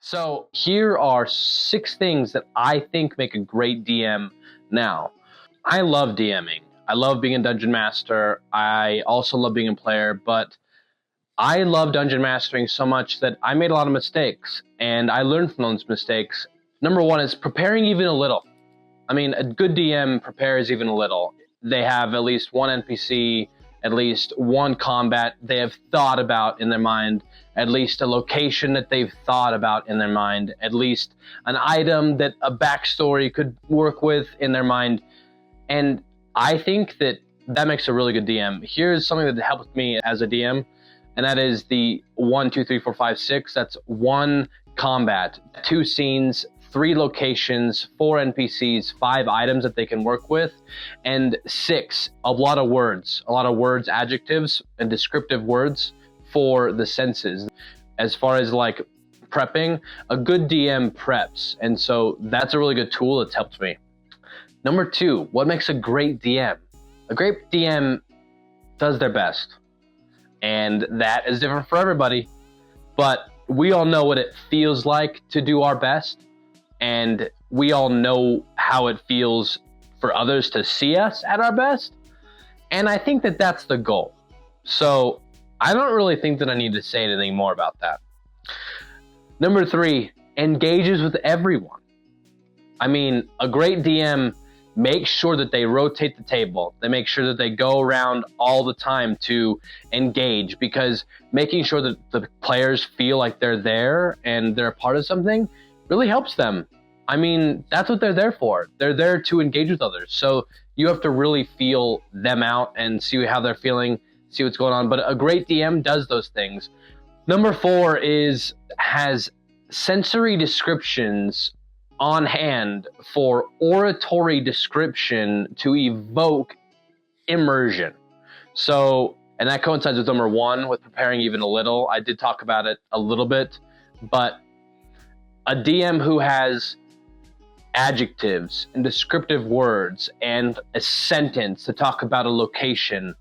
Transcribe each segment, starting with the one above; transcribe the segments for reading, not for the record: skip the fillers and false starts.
So here are 6 things that I think make a great DM now. I love DMing. I love being a dungeon master. I also love being a player, but I love dungeon mastering so much that I made a lot of mistakes, and I learned from those mistakes. Number 1 is preparing even a little. I mean, a good DM prepares even a little. They have at least one NPC, at least one combat they have thought about in their mind, at least a location that they've thought about in their mind, at least an item that a backstory could work with in their mind. And I think that that makes a really good DM. Here's something that helped me as a DM, and that is the 1, 2, 3, 4, 5, 6. That's 1 combat, 2 scenes, 3 locations, 4 NPCs, 5 items that they can work with, and 6, a lot of words, adjectives, and descriptive words for the senses. As far as like prepping, a good DM preps, and so that's a really good tool that's helped me. Number 2, what makes a great DM? A great DM does their best, and that is different for everybody, but we all know what it feels like to do our best. And we all know how it feels for others to see us at our best. And I think that that's the goal. So I don't really think that I need to say anything more about that. Number 3, engages with everyone. I mean, a great DM makes sure that they rotate the table. They make sure that they go around all the time to engage, because making sure that the players feel like they're there and they're a part of something really helps them. I mean, that's what they're there for. They're there to engage with others. So you have to really feel them out and see how they're feeling, see what's going on. But a great DM does those things. Number 4 has sensory descriptions on hand for oratory description to evoke immersion. So, and that coincides with number 1, with preparing even a little. I did talk about it a little bit, but a DM who has adjectives and descriptive words and a sentence to talk about a location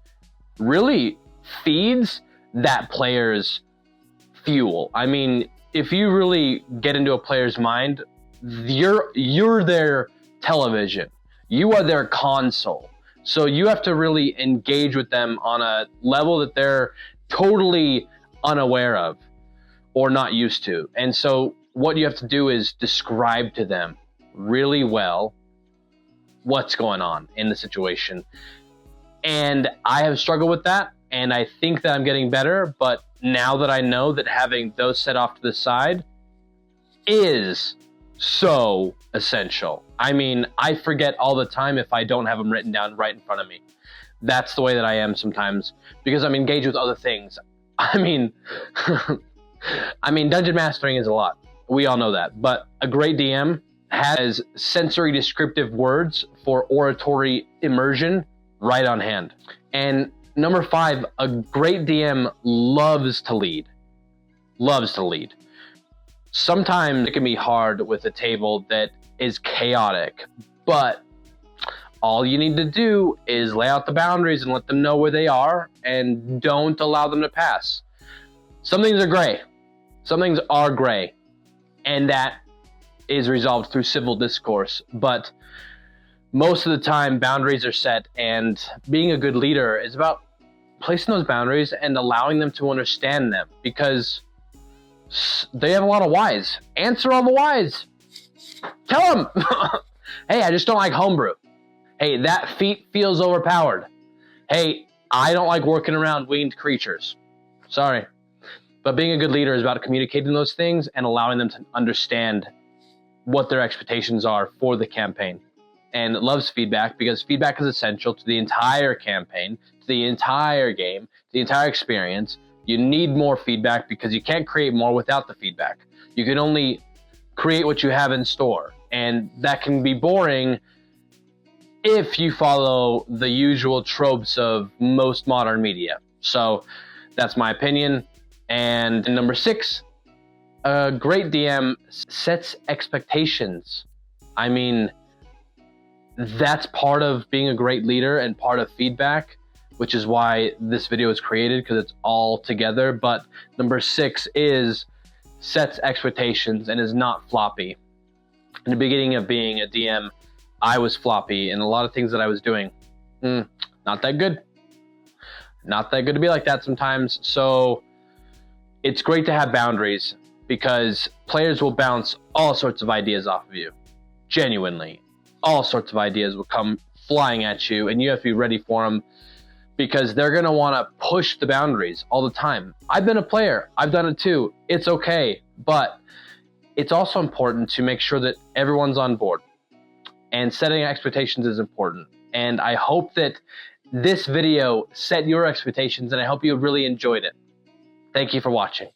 really feeds that player's fuel. I mean, if you really get into a player's mind, you're their television. You are their console. So you have to really engage with them on a level that they're totally unaware of or not used to. And so what you have to do is describe to them really well what's going on in the situation. And I have struggled with that, and I think that I'm getting better, but now that I know that having those set off to the side is so essential. I mean, I forget all the time if I don't have them written down right in front of me. That's the way that I am sometimes, because I'm engaged with other things. I mean, dungeon mastering is a lot. We all know that, but a great DM has sensory descriptive words for oratory immersion right on hand. And number 5, a great DM loves to lead. Sometimes it can be hard with a table that is chaotic, but all you need to do is lay out the boundaries and let them know where they are, and don't allow them to pass. Some things are gray, and that is resolved through civil discourse, but most of the time boundaries are set, and being a good leader is about placing those boundaries and allowing them to understand them, because they have a lot of whys. Answer all the whys. Tell them, hey, I just don't like homebrew. Hey, that feat feels overpowered. Hey, I don't like working around winged creatures. Sorry. But being a good leader is about communicating those things and allowing them to understand what their expectations are for the campaign. And it loves feedback, because feedback is essential to the entire campaign, to the entire game, to the entire experience. You need more feedback, because you can't create more without the feedback. You can only create what you have in store. And that can be boring if you follow the usual tropes of most modern media. So that's my opinion. And number 6, a great DM sets expectations. I mean, that's part of being a great leader and part of feedback, which is why this video is created, because it's all together. But number 6 is sets expectations and is not floppy. In the beginning of being a DM, I was floppy, and a lot of things that I was doing, not that good. Not that good to be like that sometimes. So it's great to have boundaries, because players will bounce all sorts of ideas off of you. Genuinely, all sorts of ideas will come flying at you, and you have to be ready for them, because they're going to want to push the boundaries all the time. I've been a player. I've done it too. It's okay. But it's also important to make sure that everyone's on board. And setting expectations is important. And I hope that this video set your expectations, and I hope you really enjoyed it. Thank you for watching.